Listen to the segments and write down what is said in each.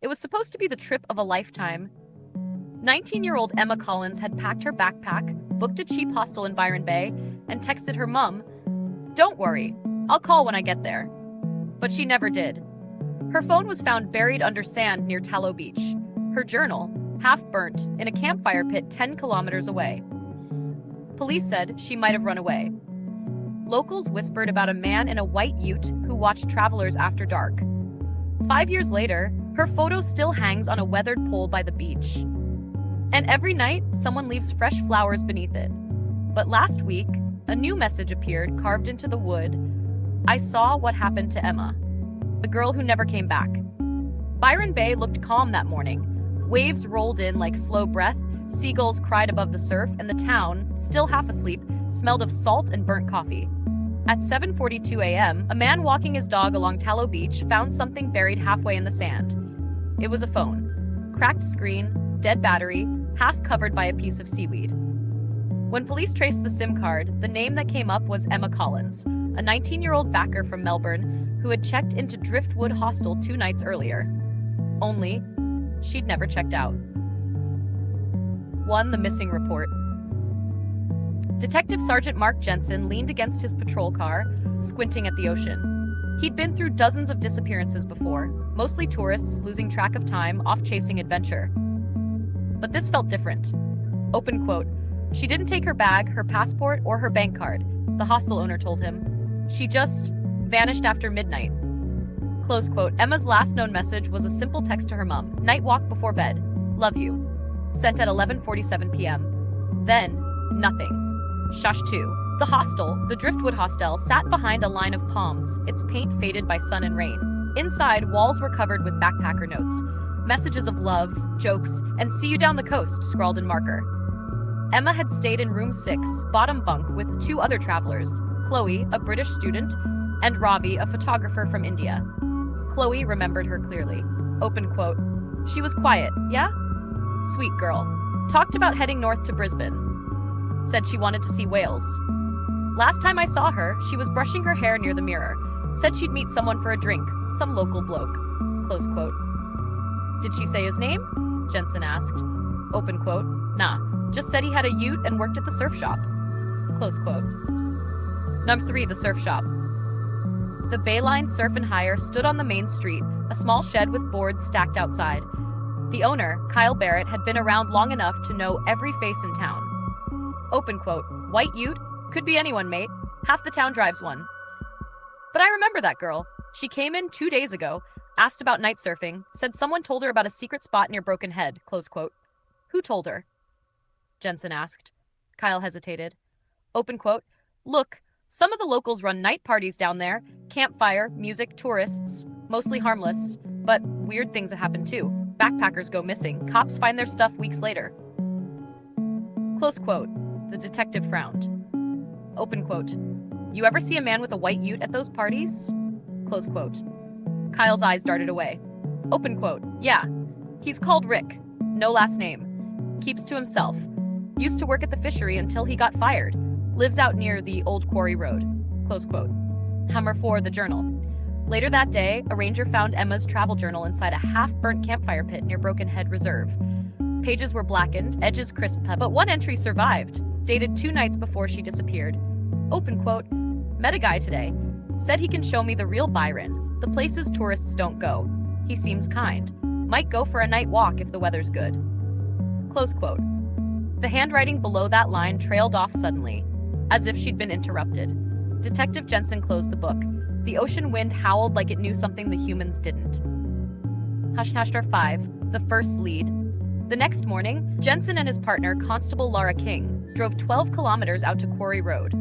It was supposed to be the trip of a lifetime. 19-year-old Emma Collins had packed her backpack, booked a cheap hostel in Byron Bay, and texted her mum, "Don't worry, I'll call when I get there." But she never did. Her phone was found buried under sand near Tallow Beach. Her journal, half burnt, in a campfire pit 10 kilometers away. Police said she might have run away. Locals whispered about a man in a white ute who watched travelers after dark. 5 years later, her photo still hangs on a weathered pole by the beach. And every night, someone leaves fresh flowers beneath it. But last week, a new message appeared carved into the wood. "I saw what happened to Emma, the girl who never came back." Byron Bay looked calm that morning. Waves rolled in like slow breath, seagulls cried above the surf, and the town, still half asleep, smelled of salt and burnt coffee. At 7:42 a.m., a man walking his dog along Tallow Beach found something buried halfway in the sand. It was a phone. Cracked screen, dead battery, half covered by a piece of seaweed. When police traced the SIM card, the name that came up was Emma Collins, a 19-year-old backer from Melbourne who had checked into Driftwood Hostel 2 nights earlier. Only, she'd never checked out. 1. The missing report. Detective Sergeant Mark Jensen leaned against his patrol car, squinting at the ocean. He'd been through dozens of disappearances before, mostly tourists losing track of time off chasing adventure. But this felt different. Open quote, "She didn't take her bag, her passport, or her bank card," the hostel owner told him. "She just vanished after midnight." Close quote. Emma's last known message was a simple text to her mum, "Night walk before bed. Love you." Sent at 11:47 p.m. Then, nothing. Shush 2. The hostel, the Driftwood Hostel, sat behind a line of palms, its paint faded by sun and rain. Inside, walls were covered with backpacker notes. Messages of love, jokes, and "see you down the coast" scrawled in marker. Emma had stayed in room 6, bottom bunk, with 2 other travelers, Chloe, a British student, and Ravi, a photographer from India. Chloe remembered her clearly. Open quote, "She was quiet, yeah? Sweet girl. Talked about heading north to Brisbane. Said she wanted to see whales. Last time I saw her, she was brushing her hair near the mirror. Said she'd meet someone for a drink, some local bloke." Close quote. "Did she say his name?" Jensen asked. Open quote, "Nah, just said he had a ute and worked at the surf shop." Close quote. Number 3, the surf shop. The Bayline Surf and Hire stood on the main street, a small shed with boards stacked outside. The owner, Kyle Barrett, had been around long enough to know every face in town. Open quote, "White ute? Could be anyone, mate. Half the town drives one. But I remember that girl. She came in 2 days ago, asked about night surfing, said someone told her about a secret spot near Broken Head." Close quote. "Who told her?" Jensen asked. Kyle hesitated. Open quote, "Look, some of the locals run night parties down there. Campfire, music, tourists. Mostly harmless. But weird things that happen too. Backpackers go missing. Cops find their stuff weeks later." Close quote. The detective frowned. Open quote. "You ever see a man with a white ute at those parties?" Close quote. Kyle's eyes darted away. Open quote. "Yeah. He's called Rick. No last name. Keeps to himself. Used to work at the fishery until he got fired. Lives out near the Old Quarry Road." Close quote. Number 4, the journal. Later that day, a ranger found Emma's travel journal inside a half-burnt campfire pit near Broken Head Reserve. Pages were blackened, edges crisp, but one entry survived, dated 2 nights before she disappeared. Open quote, "Met a guy today. Said he can show me the real Byron, the places tourists don't go. He seems kind. Might go for a night walk if the weather's good." Close quote. The handwriting below that line trailed off suddenly, as if she'd been interrupted. Detective Jensen closed the book. The ocean wind howled like it knew something the humans didn't. Star 5, the first lead. The next morning, Jensen and his partner, Constable Laura King, drove 12 kilometers out to Quarry Road.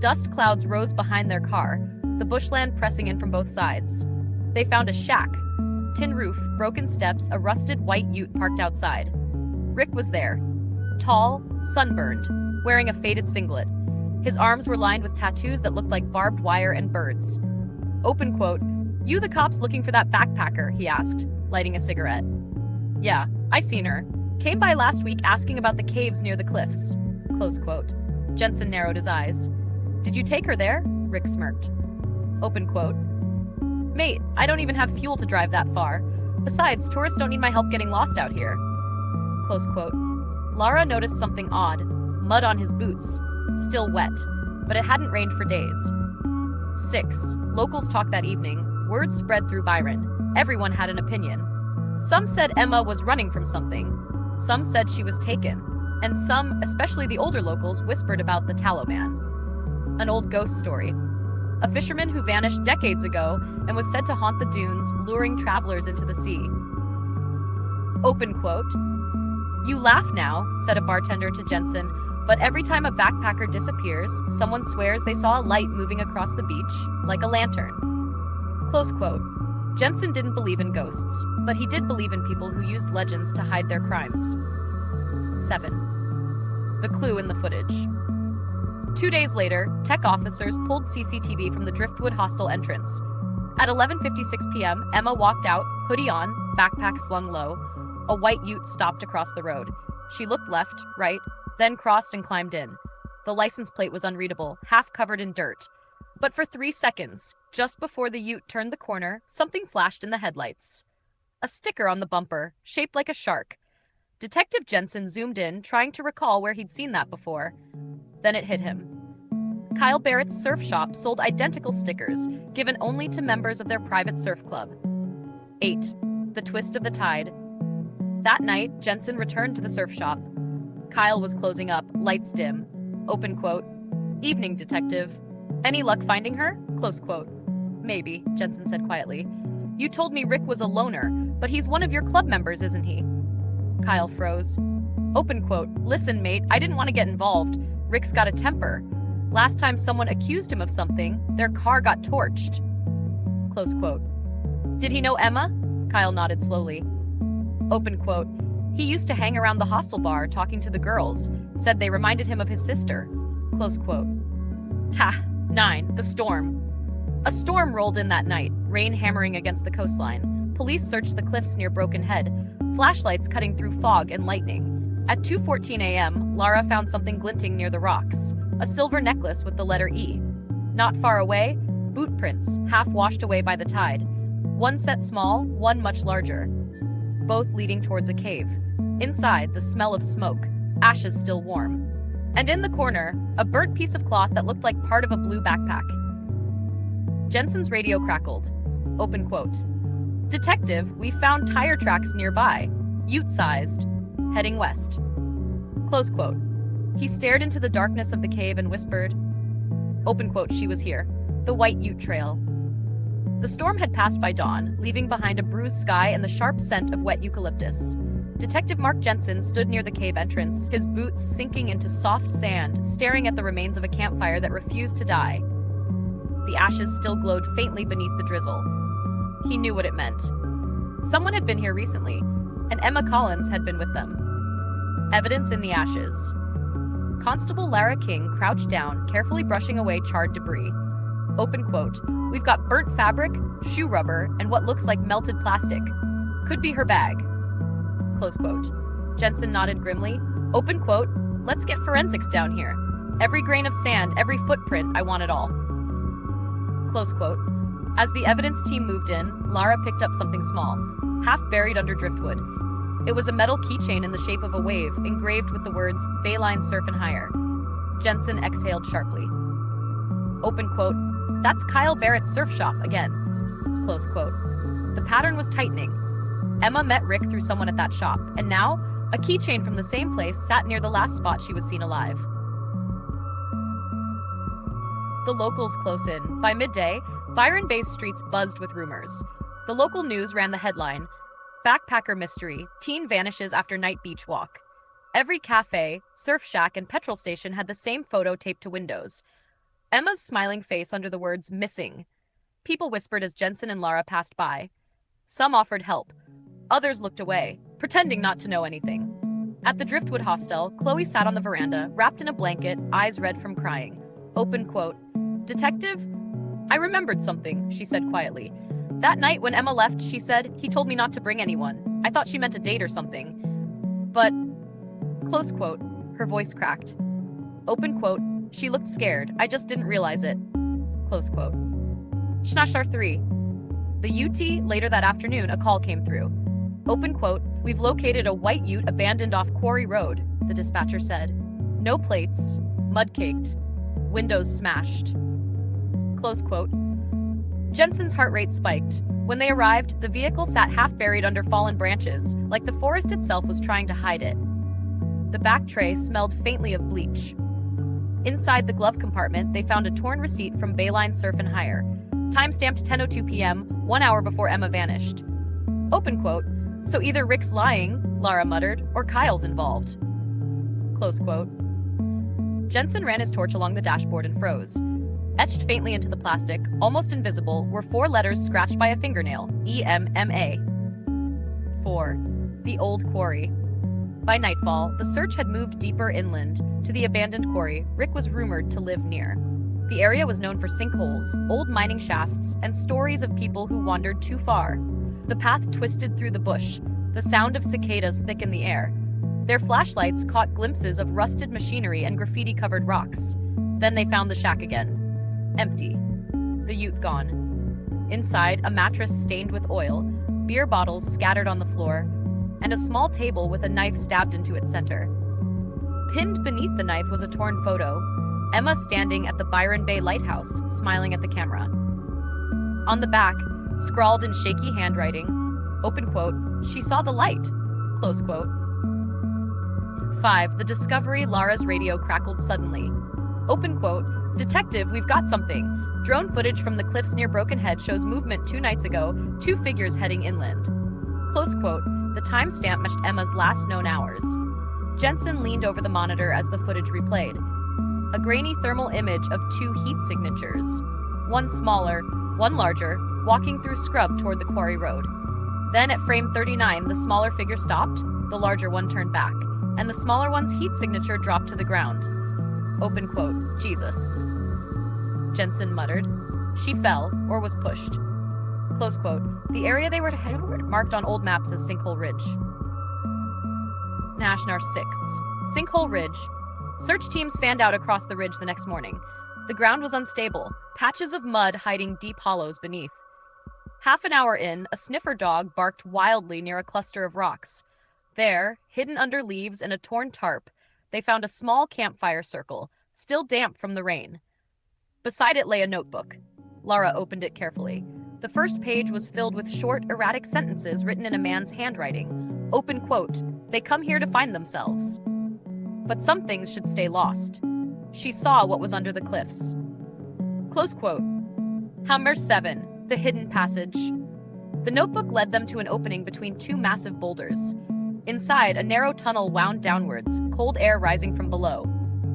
Dust clouds rose behind their car, the bushland pressing in from both sides. They found a shack, tin roof, broken steps, a rusted white ute parked outside. Rick was there, tall, sunburned, wearing a faded singlet. His arms were lined with tattoos that looked like barbed wire and birds. Open quote, "You the cops looking for that backpacker?" he asked, lighting a cigarette. "Yeah, I seen her. Came by last week asking about the caves near the cliffs." Close quote. Jensen narrowed his eyes. "Did you take her there?" Rick smirked. Open quote. "Mate, I don't even have fuel to drive that far. Besides, tourists don't need my help getting lost out here. Close quote. Lara noticed something odd. Mud on his boots. Still wet. But it hadn't rained for days. 6. Locals talked that evening. Word spread through Byron. Everyone had an opinion. Some said Emma was running from something. Some said she was taken. And some, especially the older locals, whispered about the Tallow Man. An old ghost story. A fisherman who vanished decades ago and was said to haunt the dunes, luring travelers into the sea. Open quote. You laugh now, said a bartender to Jensen, but every time a backpacker disappears, someone swears they saw a light moving across the beach, like a lantern. Close quote. Jensen didn't believe in ghosts, but he did believe in people who used legends to hide their crimes. 7. The clue in the footage. 2 days later, tech officers pulled CCTV from the Driftwood hostel entrance. At 11:56 p.m., Emma walked out, hoodie on, backpack slung low. A white ute stopped across the road. She looked left, right, then crossed and climbed in. The license plate was unreadable, half covered in dirt. But for 3 seconds, just before the ute turned the corner, something flashed in the headlights. A sticker on the bumper, shaped like a shark. Detective Jensen zoomed in, trying to recall where he'd seen that before. Then it hit him. Kyle Barrett's surf shop sold identical stickers, given only to members of their private surf club. 8. The twist of the tide. That night, Jensen returned to the surf shop. Kyle was closing up, lights dim. Open quote. Evening, detective. Any luck finding her? Close quote. Maybe, Jensen said quietly. You told me Rick was a loner, but he's one of your club members, isn't he? Kyle froze. Open quote. Listen, mate, I didn't want to get involved. Rick's got a temper. Last time someone accused him of something, their car got torched. Close quote. Did he know Emma? Kyle nodded slowly. Open quote. He used to hang around the hostel bar talking to the girls, said they reminded him of his sister. Close quote. 9. The storm. A storm rolled in that night, rain hammering against the coastline. Police searched the cliffs near Broken Head, flashlights cutting through fog and lightning. At 2:14 a.m., Lara found something glinting near the rocks, a silver necklace with the letter E. Not far away, boot prints, half washed away by the tide. One set small, one much larger. Both leading towards a cave. Inside, the smell of smoke, ashes still warm. And in the corner, a burnt piece of cloth that looked like part of a blue backpack. Jensen's radio crackled. Open quote. Detective, we found tire tracks nearby, ute-sized, heading west. Close quote. He stared into the darkness of the cave and whispered, open quote, she was here, the white ute trail. The storm had passed by dawn, leaving behind a bruised sky and the sharp scent of wet eucalyptus. Detective Mark Jensen stood near the cave entrance, his boots sinking into soft sand, staring at the remains of a campfire that refused to die. The ashes still glowed faintly beneath the drizzle. He knew what it meant. Someone had been here recently, and Emma Collins had been with them. Evidence in the ashes. Constable Lara King crouched down, carefully brushing away charred debris. Open quote. We've got burnt fabric, shoe rubber, and what looks like melted plastic. Could be her bag. Close quote. Jensen nodded grimly. Open quote. Let's get forensics down here. Every grain of sand, every footprint, I want it all. Close quote. As the evidence team moved in, Lara picked up something small, half buried under driftwood. It was a metal keychain in the shape of a wave, engraved with the words, Bayline Surf and Hire. Jensen exhaled sharply. Open quote. That's Kyle Barrett's surf shop again. Close quote. The pattern was tightening. Emma met Rick through someone at that shop, and now, a keychain from the same place sat near the last spot she was seen alive. The locals close in. By midday, Byron Bay's streets buzzed with rumors. The local news ran the headline, Backpacker Mystery, Teen Vanishes After Night Beach Walk. Every cafe, surf shack, and petrol station had the same photo taped to windows. Emma's smiling face under the words, missing. People whispered as Jensen and Lara passed by. Some offered help. Others looked away, pretending not to know anything. At the Driftwood hostel, Chloe sat on the veranda, wrapped in a blanket, eyes red from crying. Open quote. Detective? I remembered something, she said quietly. That night when Emma left, she said, he told me not to bring anyone. I thought she meant a date or something. But, close quote, her voice cracked. Open quote, she looked scared. I just didn't realize it. Close quote. Shnashar 3. The UT, later that afternoon, a call came through. Open quote, "We've located a white ute abandoned off Quarry Road," the dispatcher said. "No plates, mud caked, windows smashed." Close quote. Jensen's heart rate spiked. When they arrived, the vehicle sat half buried under fallen branches, like the forest itself was trying to hide it. The back tray smelled faintly of bleach. Inside the glove compartment, they found a torn receipt from Bayline Surf and Hire, time-stamped 10:02 p.m., 1 hour before Emma vanished. Open quote, "So either Rick's lying," Lara muttered, "or Kyle's involved." Close quote. Jensen ran his torch along the dashboard and froze. Etched faintly into the plastic, almost invisible, were 4 letters scratched by a fingernail, EMMA. 4. The Old Quarry. By nightfall, the search had moved deeper inland, to the abandoned quarry Rick was rumored to live near. The area was known for sinkholes, old mining shafts, and stories of people who wandered too far. The path twisted through the bush, the sound of cicadas thick in the air. Their flashlights caught glimpses of rusted machinery and graffiti-covered rocks. Then they found the shack again. Empty. The ute gone. Inside, a mattress stained with oil, beer bottles scattered on the floor, and a small table with a knife stabbed into its center. Pinned beneath the knife was a torn photo, Emma standing at the Byron Bay lighthouse, smiling at the camera. On the back, scrawled in shaky handwriting, open quote, "She saw the light," close quote. 5. The discovery, Lara's radio crackled suddenly. Open quote, "Detective, we've got something. Drone footage from the cliffs near Broken Head shows movement 2 nights ago, 2 figures heading inland." Close quote. The timestamp matched Emma's last known hours. Jensen leaned over the monitor as the footage replayed. A grainy thermal image of 2 heat signatures. One smaller, one larger, walking through scrub toward the quarry road. Then at frame 39, the smaller figure stopped, the larger one turned back, and the smaller one's heat signature dropped to the ground. Open quote, "Jesus," Jensen muttered. "She fell, or was pushed." Close quote. The area they were headed marked on old maps as Sinkhole Ridge. Nashnar 6. Sinkhole Ridge. Search teams fanned out across the ridge the next morning. The ground was unstable, patches of mud hiding deep hollows beneath. Half an hour in, a sniffer dog barked wildly near a cluster of rocks. There, hidden under leaves and a torn tarp, they found a small campfire circle, still damp from the rain. Beside it lay a notebook. Lara opened it carefully. The first page was filled with short, erratic sentences written in a man's handwriting. Open quote, "They come here to find themselves. But some things should stay lost. She saw what was under the cliffs." Close quote. Hammer 7, the hidden passage. The notebook led them to an opening between 2 massive boulders. Inside, a narrow tunnel wound downwards, cold air rising from below.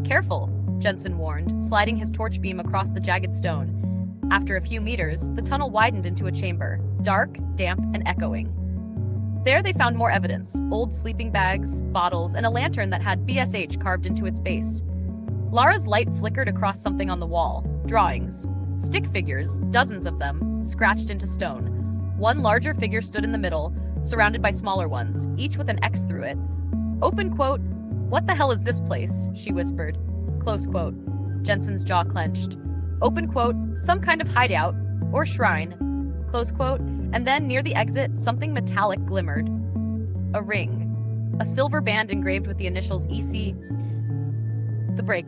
"Careful," Jensen warned, sliding his torch beam across the jagged stone. After a few meters, the tunnel widened into a chamber, dark, damp, and echoing. There they found more evidence, old sleeping bags, bottles, and a lantern that had BSH carved into its base. Lara's light flickered across something on the wall. Drawings. Stick figures, dozens of them, scratched into stone. One larger figure stood in the middle, surrounded by smaller ones, each with an X through it. Open quote, "What the hell is this place?" she whispered. Close quote. Jensen's jaw clenched. Open quote, "Some kind of hideout, or shrine." Close quote. And then, near the exit, something metallic glimmered. A ring. A silver band engraved with the initials EC. The break.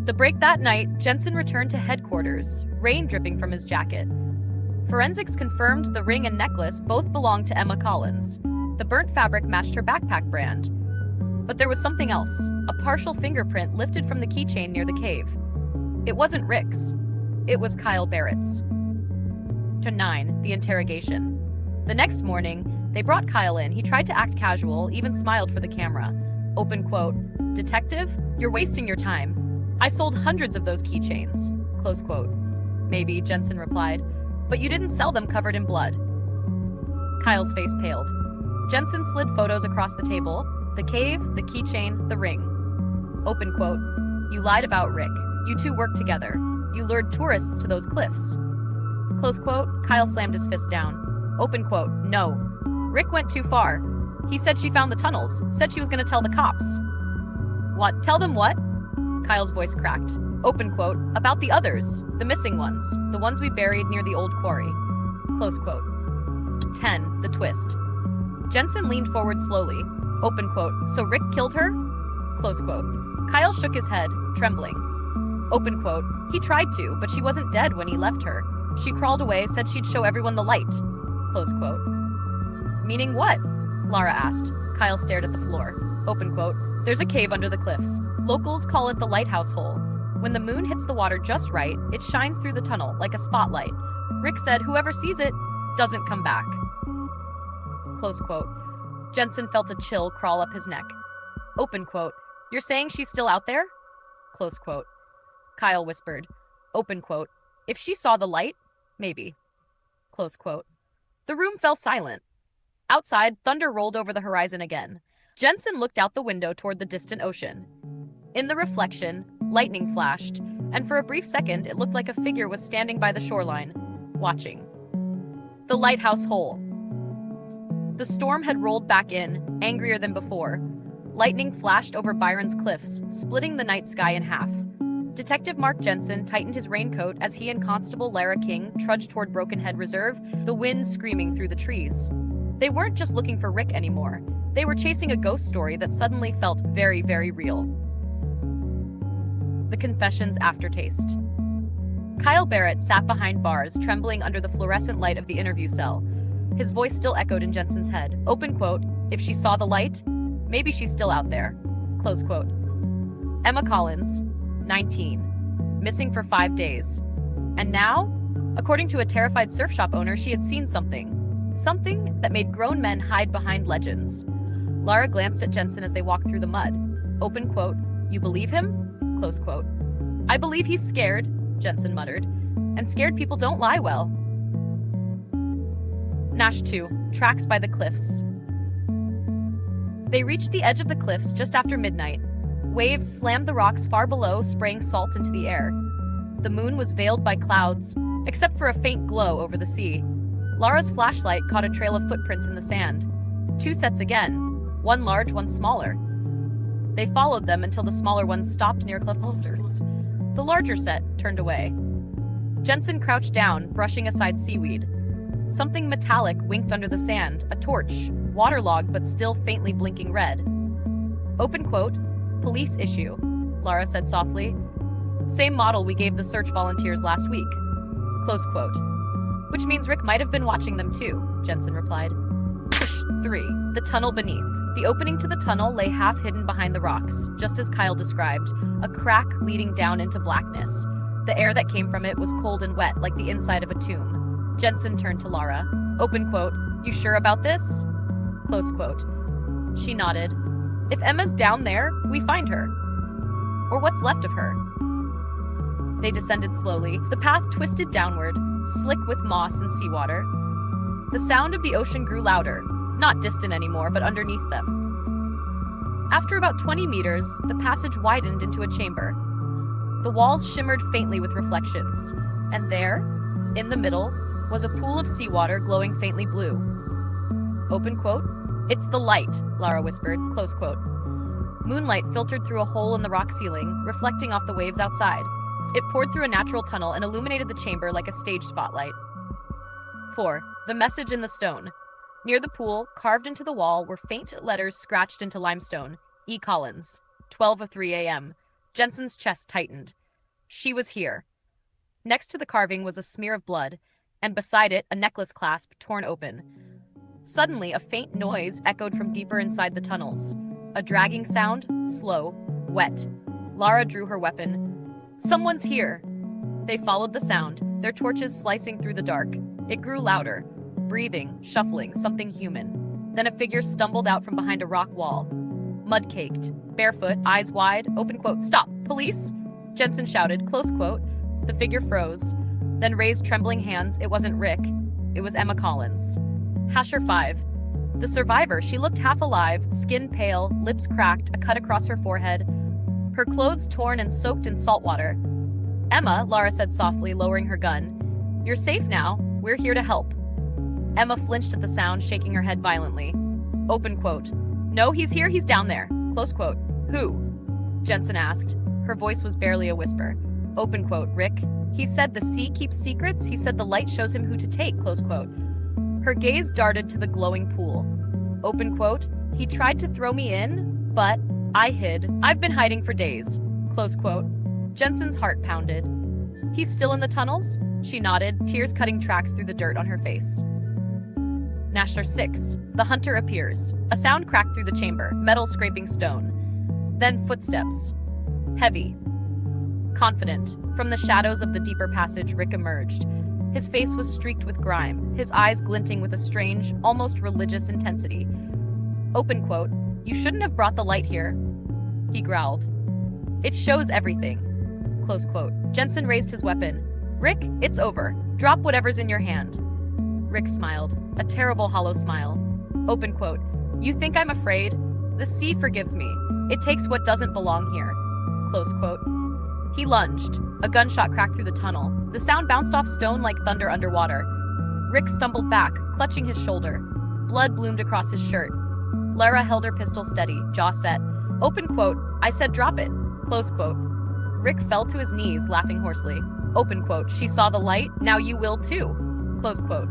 The break that night, Jensen returned to headquarters, rain dripping from his jacket. Forensics confirmed the ring and necklace both belonged to Emma Collins. The burnt fabric matched her backpack brand. But there was something else, a partial fingerprint lifted from the keychain near the cave. It wasn't Rick's. It was Kyle Barrett's. To 9, the interrogation. The next morning, they brought Kyle in. He tried to act casual, even smiled for the camera. Open quote, "Detective, you're wasting your time. I sold hundreds of those keychains." Close quote. "Maybe," Jensen replied, "but you didn't sell them covered in blood." Kyle's face paled. Jensen slid photos across the table, the cave, the keychain, the ring. Open quote, "You lied about Rick. You two worked together. You lured tourists to those cliffs." Close quote, Kyle slammed his fist down. Open quote, "No. Rick went too far. He said she found the tunnels, said she was going to tell the cops." "What? Tell them what?" Kyle's voice cracked. Open quote, "About the others, the missing ones, the ones we buried near the old quarry." Close quote. 10. The twist. Jensen leaned forward slowly. Open quote. So Rick killed her? Close quote. Kyle shook his head, trembling. Open quote. He tried to, but she wasn't dead when he left her. She crawled away, said she'd show everyone the light. Close quote. Meaning what? Lara asked. Kyle stared at the floor. Open quote. There's a cave under the cliffs. Locals call it the lighthouse hole. When the moon hits the water just right, it shines through the tunnel like a spotlight. Rick said whoever sees it doesn't come back. Close quote. Jensen felt a chill crawl up his neck. Open quote. You're saying she's still out there? Close quote. Kyle whispered. Open quote. If she saw the light, maybe. Close quote. The room fell silent. Outside, thunder rolled over the horizon again. Jensen looked out the window toward the distant ocean. In the reflection, lightning flashed, and for a brief second it looked like a figure was standing by the shoreline, watching. The lighthouse hole. The storm had rolled back in, angrier than before. Lightning flashed over Byron's cliffs, splitting the night sky in half. Detective Mark Jensen tightened his raincoat as he and Constable Lara King trudged toward Broken Head Reserve, the wind screaming through the trees. They weren't just looking for Rick anymore. They were chasing a ghost story that suddenly felt very, very real. The confession's aftertaste. Kyle Barrett sat behind bars, trembling under the fluorescent light of the interview cell. His voice still echoed in Jensen's head. Open quote. If she saw the light, maybe she's still out there. Close quote. Emma Collins, 19, missing for 5 days. And now, according to a terrified surf shop owner, she had seen something. Something that made grown men hide behind legends. Lara glanced at Jensen as they walked through the mud. Open quote. You believe him? Close quote. I believe he's scared, Jensen muttered. And scared people don't lie well. Nash 2. Tracks by the cliffs. They reached the edge of the cliffs just after midnight. Waves slammed the rocks far below, spraying salt into the air. The moon was veiled by clouds, except for a faint glow over the sea. Lara's flashlight caught a trail of footprints in the sand. 2 sets again, one large, one smaller. They followed them until the smaller ones stopped near cliff boulders. The larger set turned away. Jensen crouched down, brushing aside seaweed. Something metallic winked under the sand, a torch, waterlogged but still faintly blinking red. Open quote. Police issue, Lara said softly. Same model we gave the search volunteers last week. Close quote. Which means Rick might have been watching them too, Jensen replied. 3. The tunnel beneath. The opening to the tunnel lay half hidden behind the rocks, just as Kyle described, a crack leading down into blackness. The air that came from it was cold and wet, like the inside of a tomb. Jensen turned to Lara. Open quote. You sure about this? Close quote. She nodded. If Emma's down there, we find her. Or what's left of her. They descended slowly. The path twisted downward, slick with moss and seawater. The sound of the ocean grew louder, not distant anymore, but underneath them. After about 20 meters, the passage widened into a chamber. The walls shimmered faintly with reflections, and there, in the middle, was a pool of seawater glowing faintly blue. Open quote. It's the light, Lara whispered, close quote. Moonlight filtered through a hole in the rock ceiling, reflecting off the waves outside. It poured through a natural tunnel and illuminated the chamber like a stage spotlight. 4. The message in the stone. Near the pool, carved into the wall, were faint letters scratched into limestone. E. Collins, 12:03 a.m. Jensen's chest tightened. She was here. Next to the carving was a smear of blood, and beside it, a necklace clasp torn open. Suddenly, a faint noise echoed from deeper inside the tunnels. A dragging sound, slow, wet. Lara drew her weapon. Someone's here. They followed the sound, their torches slicing through the dark. It grew louder, breathing, shuffling, something human. Then a figure stumbled out from behind a rock wall. Mud-caked, barefoot, eyes wide, open quote. Stop, police! Jensen shouted, close quote. The figure froze, then raised trembling hands. It wasn't Rick. It was Emma Collins. Hasher 5. The survivor, she looked half alive, skin pale, lips cracked, a cut across her forehead. Her clothes torn and soaked in salt water. Emma, Lara said softly, lowering her gun. You're safe now. We're here to help. Emma flinched at the sound, shaking her head violently. Open quote. No, he's here, he's down there. Close quote. Who? Jensen asked. Her voice was barely a whisper. Open quote, Rick. He said the sea keeps secrets. He said the light shows him who to take. Close quote. Her gaze darted to the glowing pool. Open quote. He tried to throw me in, but I hid. I've been hiding for days. Close quote. Jensen's heart pounded. He's still in the tunnels? She nodded, tears cutting tracks through the dirt on her face. Nashler 6. The hunter appears. A sound cracked through the chamber, metal scraping stone. Then footsteps. Heavy. Confident. From the shadows of the deeper passage, Rick emerged. His face was streaked with grime, his eyes glinting with a strange, almost religious intensity. Open quote. You shouldn't have brought the light here, he growled. It shows everything. Close quote. Jensen raised his weapon. Rick, it's over. Drop whatever's in your hand. Rick smiled, a terrible hollow smile. Open quote. You think I'm afraid? The sea forgives me. It takes what doesn't belong here. Close quote. He lunged. A gunshot cracked through the tunnel. The sound bounced off stone like thunder underwater. Rick stumbled back, clutching his shoulder. Blood bloomed across his shirt. Lara held her pistol steady, jaw set. Open quote. I said drop it. Close quote. Rick fell to his knees, laughing hoarsely. Open quote. She saw the light. Now you will too. Close quote.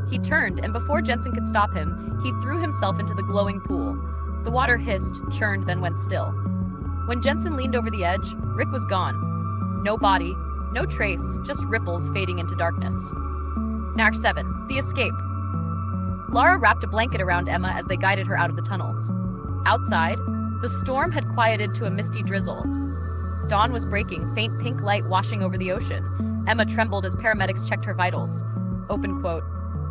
He turned, and before Jensen could stop him, he threw himself into the glowing pool. The water hissed, churned, then went still. When Jensen leaned over the edge, Rick was gone. No body, no trace, just ripples fading into darkness. Nash 7. The escape. Lara wrapped a blanket around Emma as they guided her out of the tunnels. Outside, the storm had quieted to a misty drizzle. Dawn was breaking, faint pink light washing over the ocean. Emma trembled as paramedics checked her vitals. Open quote.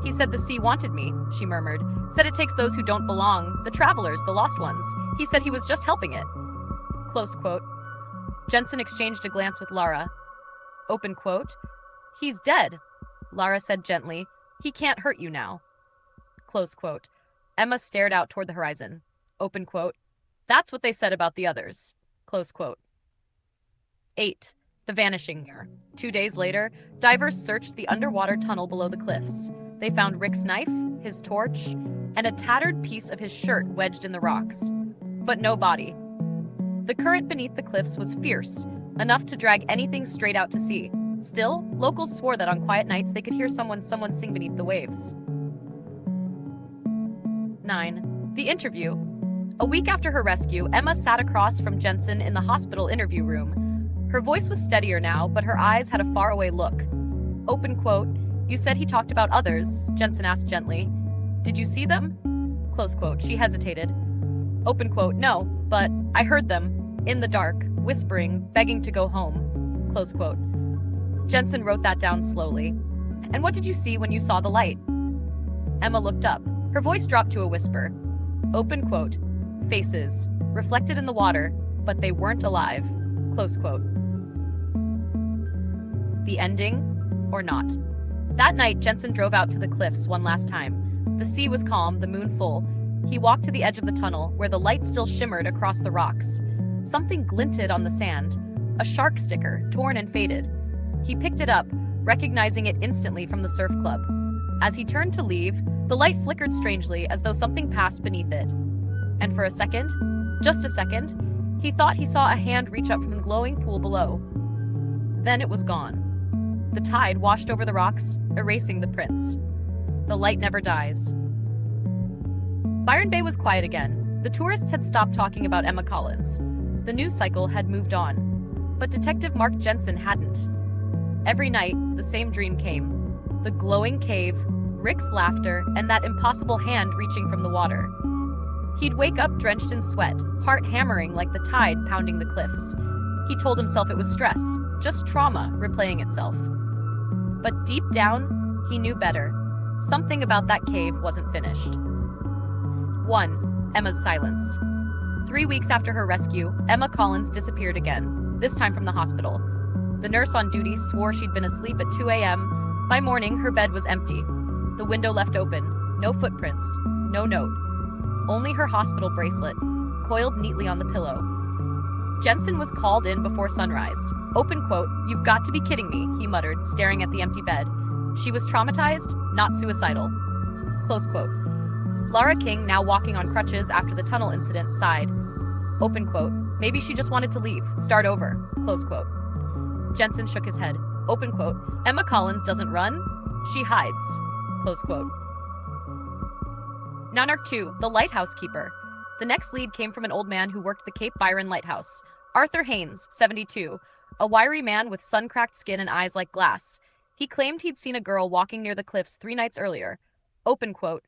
He said the sea wanted me, she murmured. Said it takes those who don't belong, the travelers, the lost ones. He said he was just helping it. Close quote. Jensen exchanged a glance with Lara. Open quote. He's dead, Lara said gently. He can't hurt you now. Close quote. Emma stared out toward the horizon. Open quote. That's what they said about the others. Close quote. 8. The vanishing mirror. 2 days later, divers searched the underwater tunnel below the cliffs. They found Rick's knife, his torch, and a tattered piece of his shirt wedged in the rocks. But no body. The current beneath the cliffs was fierce, enough to drag anything straight out to sea. Still, locals swore that on quiet nights they could hear someone sing beneath the waves. 9. The interview. A week after her rescue, Emma sat across from Jensen in the hospital interview room. Her voice was steadier now, but her eyes had a faraway look. Open quote. You said he talked about others, Jensen asked gently. Did you see them? Close quote. She hesitated. Open quote. No, but I heard them, in the dark, whispering, begging to go home. Close quote. Jensen wrote that down slowly. And what did you see when you saw the light? Emma looked up. Her voice dropped to a whisper. Open quote. Faces, reflected in the water, but they weren't alive. Close quote. The ending, or not? That night, Jensen drove out to the cliffs one last time. The sea was calm, the moon full. He walked to the edge of the tunnel, where the light still shimmered across the rocks. Something glinted on the sand. A shark sticker, torn and faded. He picked it up, recognizing it instantly from the surf club. As he turned to leave, the light flickered strangely as though something passed beneath it. And for a second, just a second, he thought he saw a hand reach up from the glowing pool below. Then it was gone. The tide washed over the rocks, erasing the prints. The light never dies. Byron Bay was quiet again. The tourists had stopped talking about Emma Collins. The news cycle had moved on. But Detective Mark Jensen hadn't. Every night, the same dream came. The glowing cave, Rick's laughter, and that impossible hand reaching from the water. He'd wake up drenched in sweat, heart hammering like the tide pounding the cliffs. He told himself it was stress, just trauma replaying itself. But deep down, he knew better. Something about that cave wasn't finished. 1. Emma's silence. 3 weeks after her rescue, Emma Collins disappeared again, this time from the hospital. The nurse on duty swore she'd been asleep at 2 a.m. By morning, her bed was empty. The window left open, no footprints, no note. Only her hospital bracelet, coiled neatly on the pillow. Jensen was called in before sunrise. Open quote, "You've got to be kidding me," he muttered, staring at the empty bed. She was traumatized, not suicidal. Close quote. Lara King, now walking on crutches after the tunnel incident, sighed. Open quote, "Maybe she just wanted to leave, start over." Close quote. Jensen shook his head. Open quote, Emma Collins doesn't run, she hides. Close quote. Nanark 2, the lighthouse keeper. The next lead came from an old man who worked the Cape Byron lighthouse. Arthur Haynes, 72, a wiry man with sun-cracked skin and eyes like glass. He claimed he'd seen a girl walking near the cliffs 3 nights earlier. Open quote,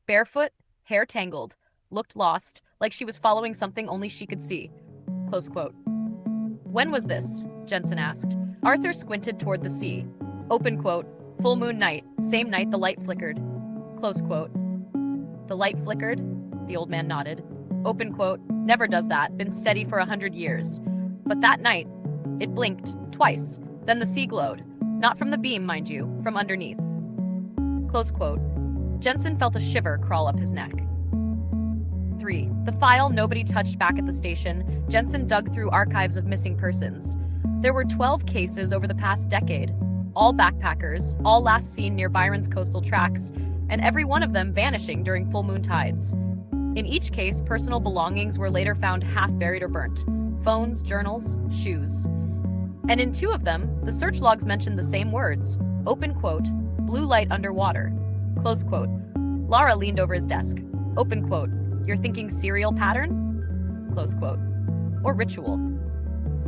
barefoot, hair tangled, looked lost, like she was following something only she could see. Close quote. When was this? Jensen asked. Arthur squinted toward the sea. Open quote, full moon night, same night the light flickered. Close quote. The light flickered? The old man nodded. Open quote, never does that, been steady for 100 years. But that night, it blinked, twice. Then the sea glowed. Not from the beam, mind you, from underneath. Close quote. Jensen felt a shiver crawl up his neck. 3. The file nobody touched back at the station. Jensen dug through archives of missing persons. There were 12 cases over the past decade. All backpackers, all last seen near Byron's coastal tracks, and every one of them vanishing during full moon tides. In each case, personal belongings were later found half buried or burnt. Phones, journals, shoes. And in 2 of them, the search logs mentioned the same words. Open quote, blue light underwater. Close quote. Lara leaned over his desk. Open quote, you're thinking serial pattern? Close quote. Or ritual.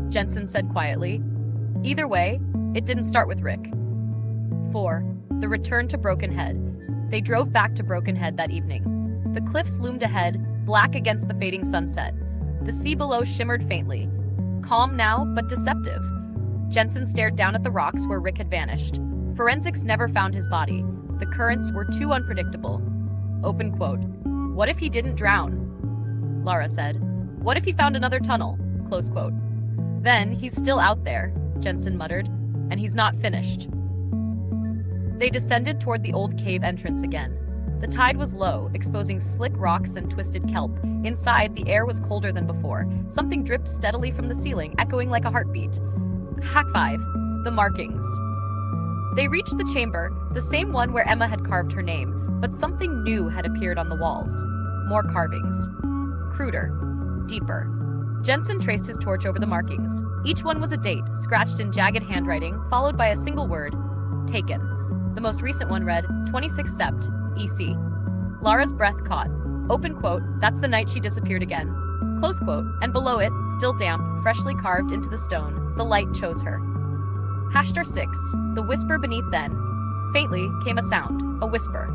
Jensen said quietly. Either way, it didn't start with Rick. 4. The return to Broken Head. They drove back to Broken Head that evening. The cliffs loomed ahead, black against the fading sunset. The sea below shimmered faintly. Calm now, but deceptive. Jensen stared down at the rocks where Rick had vanished. Forensics never found his body. The currents were too unpredictable. Open quote. What if he didn't drown? Lara said. What if he found another tunnel? Close quote. Then he's still out there, Jensen muttered, and he's not finished. They descended toward the old cave entrance again. The tide was low, exposing slick rocks and twisted kelp. Inside, the air was colder than before. Something dripped steadily from the ceiling, echoing like a heartbeat. Hack 5. The markings. They reached the chamber, the same one where Emma had carved her name, but something new had appeared on the walls. More carvings. Cruder. Deeper. Jensen traced his torch over the markings. Each one was a date, scratched in jagged handwriting, followed by a single word, taken. The most recent one read, 26 Sept, EC. Lara's breath caught. Open quote, that's the night she disappeared again. Close quote, and below it, still damp, freshly carved into the stone, the light chose her. Hashtar 6, the whisper beneath then. Faintly came a sound, a whisper.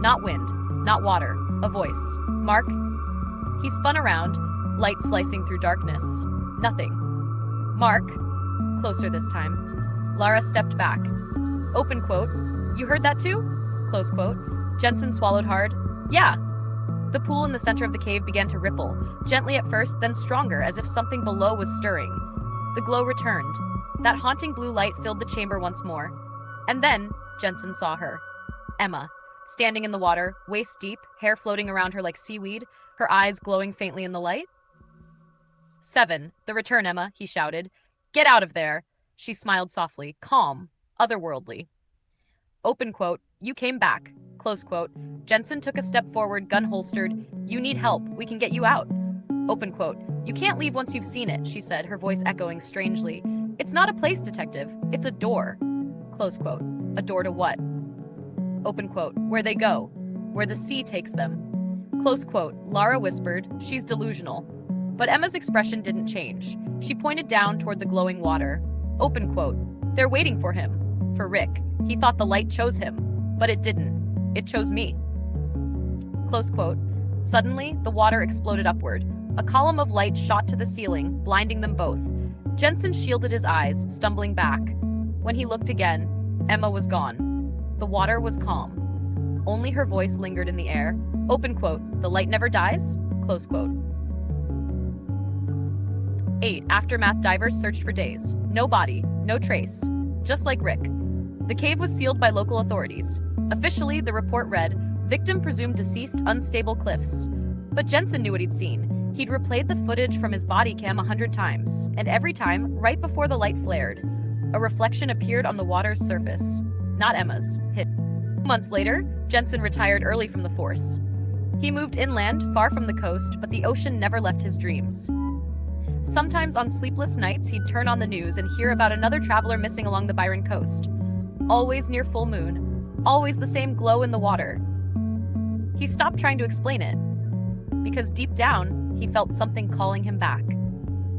Not wind, not water, a voice. Mark? He spun around, light slicing through darkness. Nothing. Mark? Closer this time. Lara stepped back. Open quote, you heard that too? Close quote. Jensen swallowed hard. Yeah. The pool in the center of the cave began to ripple, gently at first, then stronger, as if something below was stirring. The glow returned. That haunting blue light filled the chamber once more. And then, Jensen saw her. Emma, standing in the water, waist deep, hair floating around her like seaweed, her eyes glowing faintly in the light. 7. The return, Emma, he shouted. Get out of there. She smiled softly, calm, otherworldly. Open quote, you came back. Close quote. Jensen took a step forward, gun holstered. You need help. We can get you out. Open quote. You can't leave once you've seen it, she said, her voice echoing strangely. It's not a place, detective. It's a door. Close quote. A door to what? Open quote. Where they go. Where the sea takes them. Close quote. Lara whispered. She's delusional. But Emma's expression didn't change. She pointed down toward the glowing water. Open quote. They're waiting for him. For Rick. He thought the light chose him. But it didn't. It chose me. Close quote. Suddenly, the water exploded upward. A column of light shot to the ceiling, blinding them both. Jensen shielded his eyes, stumbling back. When he looked again, Emma was gone. The water was calm. Only her voice lingered in the air. Open quote. The light never dies? Close quote. 8. Aftermath divers searched for days. No body, no trace. Just like Rick. The cave was sealed by local authorities. Officially, the report read, victim presumed deceased, unstable cliffs. But Jensen knew what he'd seen. He'd replayed the footage from his body cam 100 times, and every time, right before the light flared, a reflection appeared on the water's surface. Not Emma's. His. Months later, Jensen retired early from the force. He moved inland, far from the coast, but the ocean never left his dreams. Sometimes on sleepless nights, he'd turn on the news and hear about another traveler missing along the Byron coast. Always near full moon, always the same glow in the water. He stopped trying to explain it, because deep down, he felt something calling him back.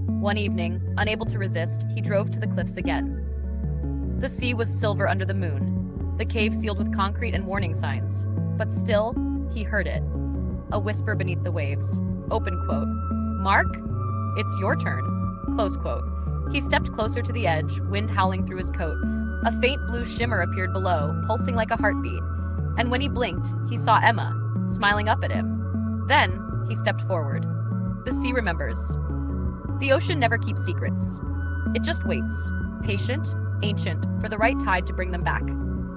One evening, unable to resist, he drove to the cliffs again. The sea was silver under the moon, the cave sealed with concrete and warning signs. But still, he heard it. A whisper beneath the waves. Open quote. "Mark, it's your turn." Close quote. He stepped closer to the edge, wind howling through his coat. A faint blue shimmer appeared below, pulsing like a heartbeat. And when he blinked, he saw Emma, smiling up at him. Then, he stepped forward. The sea remembers. The ocean never keeps secrets. It just waits, patient, ancient, for the right tide to bring them back.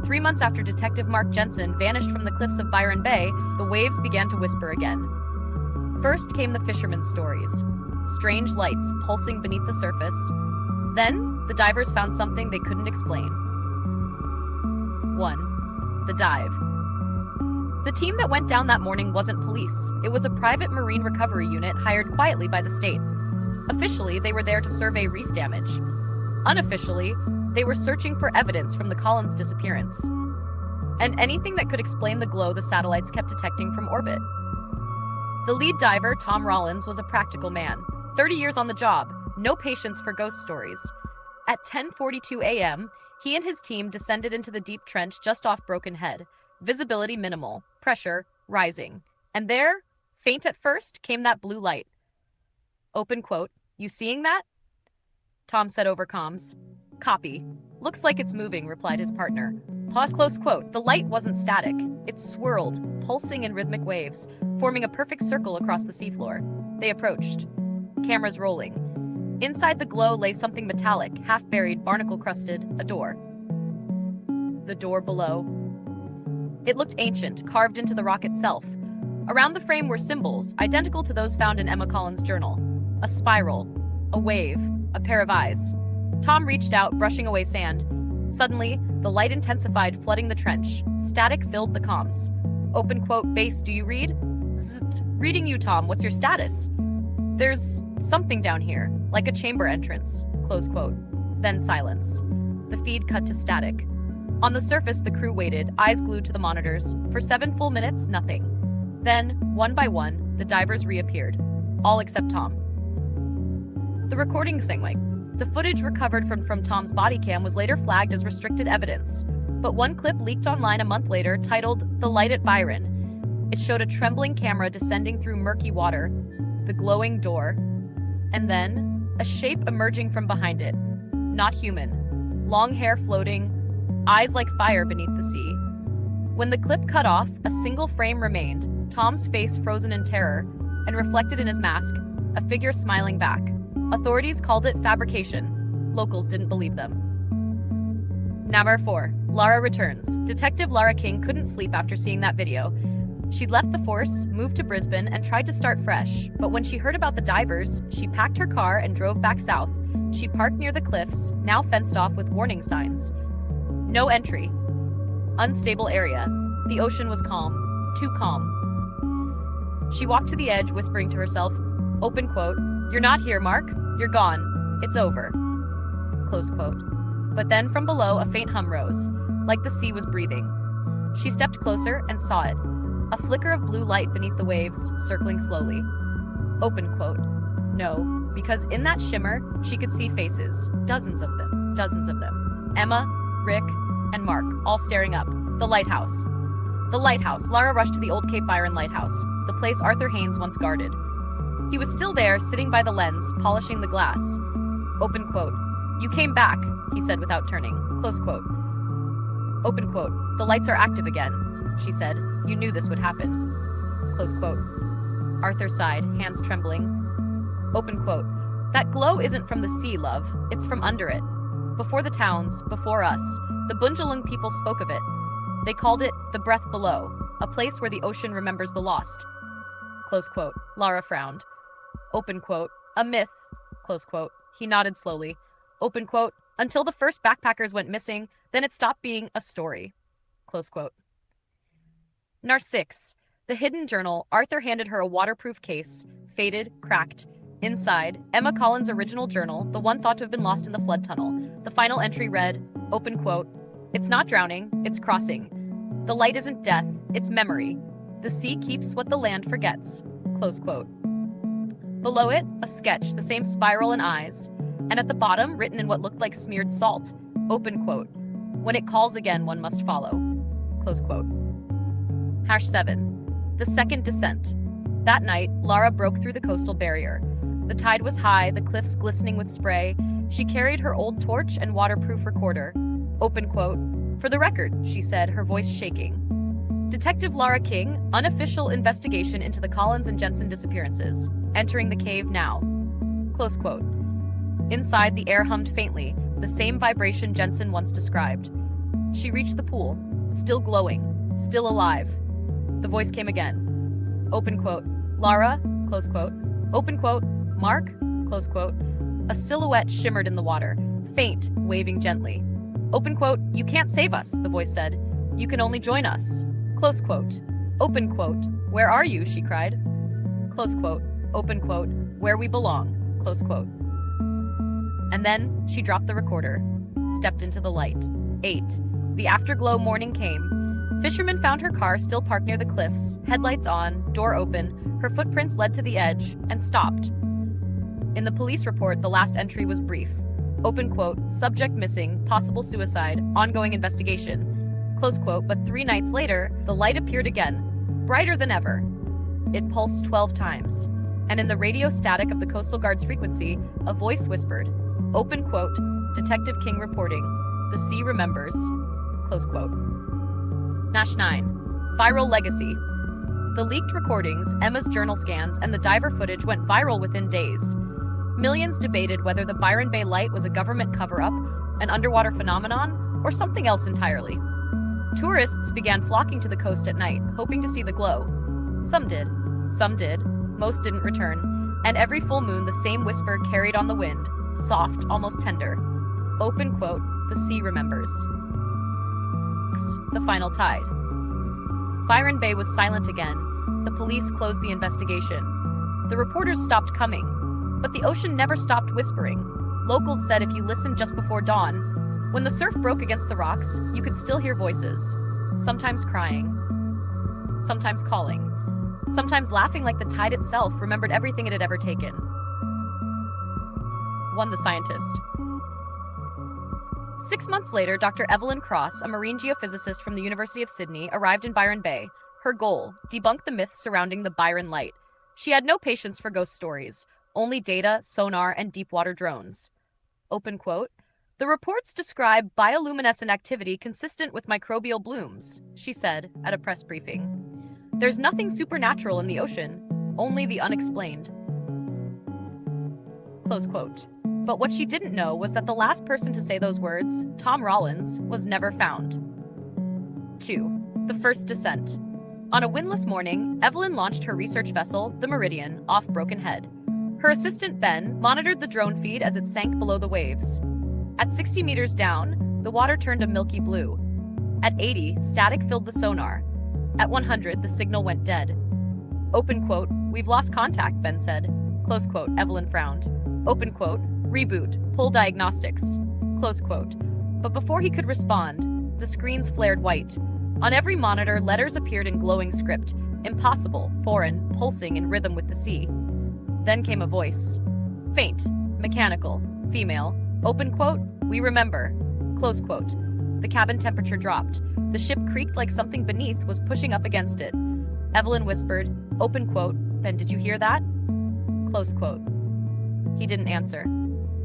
3 months after Detective Mark Jensen vanished from the cliffs of Byron Bay, the waves began to whisper again. First came the fishermen's stories, strange lights pulsing beneath the surface. Then, the divers found something they couldn't explain. 1. The dive. The team that went down that morning wasn't police. It was a private marine recovery unit hired quietly by the state. Officially, they were there to survey reef damage. Unofficially, they were searching for evidence from the Collins disappearance, and anything that could explain the glow the satellites kept detecting from orbit. The lead diver, Tom Rollins, was a practical man. 30 years on the job, no patience for ghost stories. At 10:42 a.m., he and his team descended into the deep trench just off Broken Head. Visibility minimal, pressure rising. And there, faint at first, came that blue light. Open quote. "You seeing that?" Tom said over comms. "Copy. Looks like it's moving," replied his partner. Close quote. The light wasn't static. It swirled, pulsing in rhythmic waves, forming a perfect circle across the seafloor. They approached. Cameras rolling. Inside the glow lay something metallic, half-buried, barnacle-crusted, a door. The door below. It looked ancient, carved into the rock itself. Around the frame were symbols, identical to those found in Emma Collins' journal. A spiral, a wave, a pair of eyes. Tom reached out, brushing away sand. Suddenly, the light intensified, flooding the trench. Static filled the comms. Open quote. "Base, do you read?" "Zzzt. Reading you, Tom. What's your status?" "There's something down here, like a chamber entrance." Close quote. Then silence. The feed cut to static. On the surface, the crew waited, eyes glued to the monitors. For 7 full minutes, nothing. Then, one by one, the divers reappeared. All except Tom. The recording sang. The footage recovered from Tom's body cam was later flagged as restricted evidence. But one clip leaked online a month later, titled "The Light at Byron." It showed a trembling camera descending through murky water, the glowing door, and then a shape emerging from behind it. Not human. Long hair floating, eyes like fire beneath the sea. When the clip cut off, a single frame remained, Tom's face frozen in terror, and reflected in his mask, a figure smiling back. Authorities called it fabrication. Locals didn't believe them. Number 4. Lara returns. Detective Lara King couldn't sleep after seeing that video. She'd left the force, moved to Brisbane, and tried to start fresh. But when she heard about the divers, she packed her car and drove back south. She parked near the cliffs, now fenced off with warning signs. No entry. Unstable area. The ocean was calm. Too calm. She walked to the edge, whispering to herself, open quote, "You're not here, Mark. You're gone. It's over." Close quote. But then from below, a faint hum rose, like the sea was breathing. She stepped closer and saw it. A flicker of blue light beneath the waves, circling slowly. Open quote. No, because in that shimmer, she could see faces. Dozens of them. Dozens of them. Emma, Rick, and Mark, all staring up. The lighthouse. The lighthouse. Lara rushed to the old Cape Byron lighthouse, the place Arthur Haynes once guarded. He was still there, sitting by the lens, polishing the glass. Open quote. "You came back," he said without turning. Close quote. Open quote. "The lights are active again," she said. "You knew this would happen." Close quote. Arthur sighed, hands trembling. Open quote. "That glow isn't from the sea, love. It's from under it. Before the towns, before us, the Bundjalung people spoke of it. They called it the breath below, a place where the ocean remembers the lost." Close quote. Lara frowned. Open quote. "A myth." Close quote. He nodded slowly. Open quote. "Until the first backpackers went missing, then it stopped being a story." Close quote. Nar 6. The hidden journal. Arthur handed her a waterproof case, faded, cracked. Inside, Emma Collins' original journal, the one thought to have been lost in the flood tunnel. The final entry read, open quote, "It's not drowning, it's crossing. The light isn't death, it's memory. The sea keeps what the land forgets." Close quote. Below it, a sketch, the same spiral and eyes, and at the bottom, written in what looked like smeared salt, open quote, "When it calls again, one must follow." Close quote. #7. The second descent. That night, Lara broke through the coastal barrier. The tide was high, the cliffs glistening with spray. She carried her old torch and waterproof recorder. Open quote, "For the record," she said, her voice shaking. Detective Lara King, unofficial investigation into the Collins and Jensen disappearances. Entering the cave now. Close quote. Inside, the air hummed faintly, the same vibration Jensen once described. She reached the pool, still glowing, still alive. The voice came again. Open quote, "Lara," close quote. Open quote, "Mark," close quote. A silhouette shimmered in the water, faint, waving gently. Open quote, "You can't save us," the voice said. "You can only join us." Close quote. Open quote, "Where are you?" she cried. Close quote. Open quote, "Where we belong." Close quote. And then she dropped the recorder, stepped into the light. 8. The afterglow morning came. Fishermen found her car still parked near the cliffs, headlights on, door open. Her footprints led to the edge and stopped. In the police report, the last entry was brief. Open quote, "Subject missing, possible suicide, ongoing investigation." Close quote, but 3 nights later, the light appeared again, brighter than ever. It pulsed 12 times. And in the radio static of the Coastal Guard's frequency, a voice whispered, open quote, "Detective King reporting, the sea remembers." Close quote. #9. Viral legacy. The leaked recordings, Emma's journal scans, and the diver footage went viral within days. Millions debated whether the Byron Bay light was a government cover-up, an underwater phenomenon, or something else entirely. Tourists began flocking to the coast at night, hoping to see the glow. Some did, most didn't return, and every full moon the same whisper carried on the wind, soft, almost tender. Open quote, "The sea remembers." The final tide. Byron Bay was silent again. The police closed the investigation. The reporters stopped coming, but the ocean never stopped whispering. Locals said if you listened just before dawn, when the surf broke against the rocks, you could still hear voices, sometimes crying, sometimes calling, sometimes laughing like the tide itself remembered everything it had ever taken. 1. The scientist. 6 months later, Dr. Evelyn Cross, a marine geophysicist from the University of Sydney, arrived in Byron Bay. Her goal, debunk the myths surrounding the Byron light. She had no patience for ghost stories, only data, sonar, and deep-water drones. Open quote, "The reports describe bioluminescent activity consistent with microbial blooms," she said at a press briefing. "There's nothing supernatural in the ocean, only the unexplained." Close quote. But what she didn't know was that the last person to say those words, Tom Rollins, was never found. 2. The first descent. On a windless morning, Evelyn launched her research vessel, the Meridian, off Broken Head. Her assistant, Ben, monitored the drone feed as it sank below the waves. At 60 meters down, the water turned a milky blue. At 80, static filled the sonar. At 100, the signal went dead. Open quote, "We've lost contact," Ben said. Close quote, Evelyn frowned. Open quote, "Reboot, pull diagnostics." Close quote. But before he could respond, the screens flared white. On every monitor, letters appeared in glowing script. Impossible, foreign, pulsing in rhythm with the sea. Then came a voice. Faint, mechanical, female. Open quote, "We remember." Close quote. The cabin temperature dropped. The ship creaked like something beneath was pushing up against it. Evelyn whispered, open quote, "Ben, did you hear that?" Close quote. He didn't answer.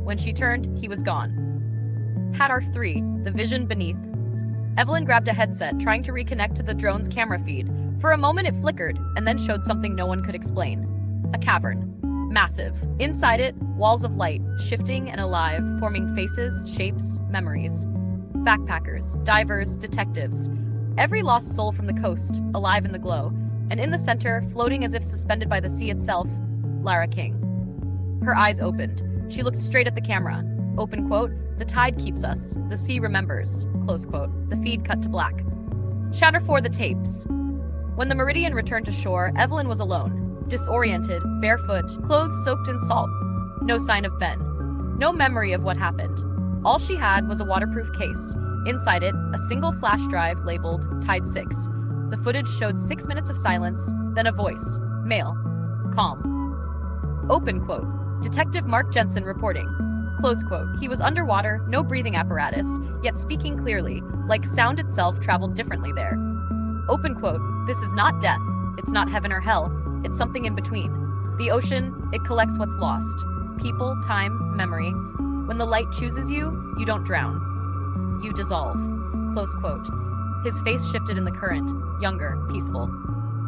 When she turned, he was gone. Hadar 3, the vision beneath. Evelyn grabbed a headset, trying to reconnect to the drone's camera feed. For a moment it flickered, and then showed something no one could explain. A cavern. Massive. Inside it, walls of light, shifting and alive, forming faces, shapes, memories. Backpackers, divers, detectives. Every lost soul from the coast, alive in the glow. And in the center, floating as if suspended by the sea itself, Lara King. Her eyes opened. She looked straight at the camera. Open quote, "The tide keeps us. The sea remembers." Close quote. The feed cut to black. Chatter 4, the tapes. When the Meridian returned to shore, Evelyn was alone. disoriented, barefoot, clothes soaked in salt. No sign of Ben. No memory of what happened. All she had was a waterproof case. Inside it, a single flash drive labeled Tide 6. The footage showed 6 minutes of silence, then a voice. Male. Calm. Open quote. Detective Mark Jensen reporting. Close quote. He was underwater, no breathing apparatus, yet speaking clearly, like sound itself traveled differently there. Open quote. This is not death. It's not heaven or hell. It's something in between. The ocean, it collects what's lost. People, time, memory. When the light chooses you, you don't drown. You dissolve. Close quote. His face shifted in the current, younger, peaceful.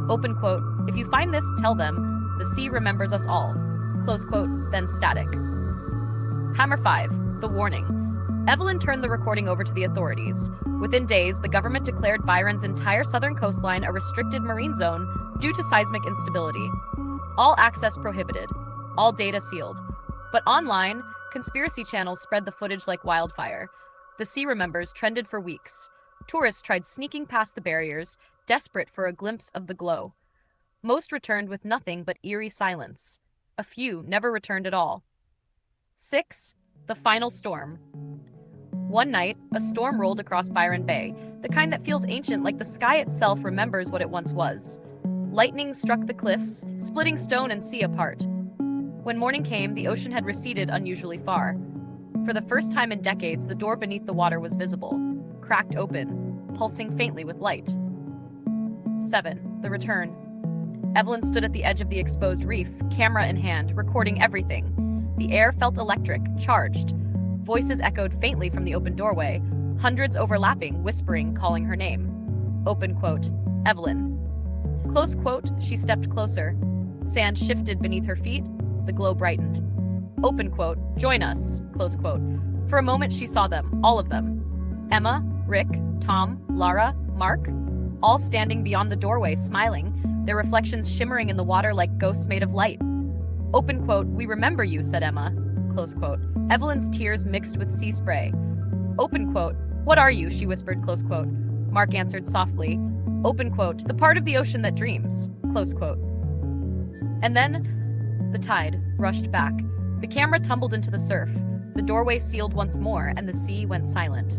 Open quote. If you find this, tell them. The sea remembers us all. Close quote, then static. Hammer 5. The warning. Evelyn turned the recording over to the authorities. Within days, the government declared Byron's entire southern coastline a restricted marine zone due to seismic instability. All access prohibited. All data sealed. But online, conspiracy channels spread the footage like wildfire. The Sea Remembers trended for weeks. Tourists tried sneaking past the barriers, desperate for a glimpse of the glow. Most returned with nothing but eerie silence. A few never returned at all. 6. The final storm. One night, a storm rolled across Byron Bay, the kind that feels ancient, like the sky itself remembers what it once was. Lightning struck the cliffs, splitting stone and sea apart. When morning came, the ocean had receded unusually far. For the first time in decades, the door beneath the water was visible, cracked open, pulsing faintly with light. 7. The return. Evelyn stood at the edge of the exposed reef, camera in hand, recording everything. The air felt electric, charged. Voices echoed faintly from the open doorway, hundreds overlapping, whispering, calling her name. Open quote. Evelyn. Close quote. She stepped closer. Sand shifted beneath her feet. The glow brightened. Open quote. Join us. Close quote. For a moment she saw them, all of them. Emma, Rick, Tom, Lara, Mark, all standing beyond the doorway, smiling, their reflections shimmering in the water like ghosts made of light. Open quote. We remember you, said Emma. Close quote. Evelyn's tears mixed with sea spray. Open quote. What are you? She whispered. Close quote. Mark answered softly. Open quote. The part of the ocean that dreams. Close quote. And then the tide rushed back. The camera tumbled into the surf. The doorway sealed once more, and the sea went silent.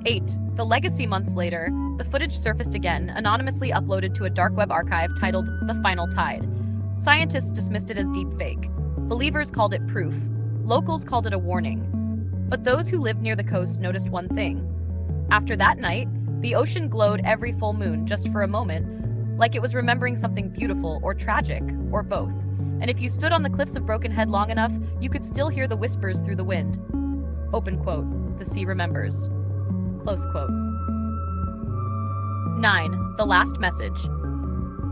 8. The legacy. Months later, the footage surfaced again, anonymously uploaded to a dark web archive titled The Final Tide. Scientists dismissed it as deepfake. Believers called it proof. Locals called it a warning. But those who lived near the coast noticed one thing. After that night, the ocean glowed every full moon just for a moment, like it was remembering something beautiful or tragic, or both. And if you stood on the cliffs of Broken Head long enough, you could still hear the whispers through the wind. Open quote. The sea remembers. Close quote. 9. The last message.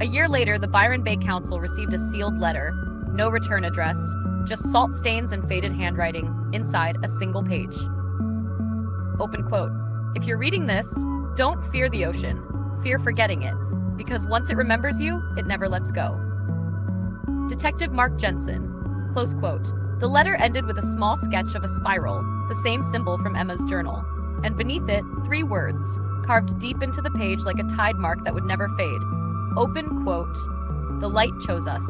A year later, the Byron Bay Council received a sealed letter. No return address, just salt stains and faded handwriting, inside a single page. Open quote. If you're reading this, don't fear the ocean. Fear forgetting it, because once it remembers you, it never lets go. Detective Mark Jensen. Close quote. The letter ended with a small sketch of a spiral, the same symbol from Emma's journal, and beneath it, 3 words, carved deep into the page like a tide mark that would never fade. Open quote. The light chose us.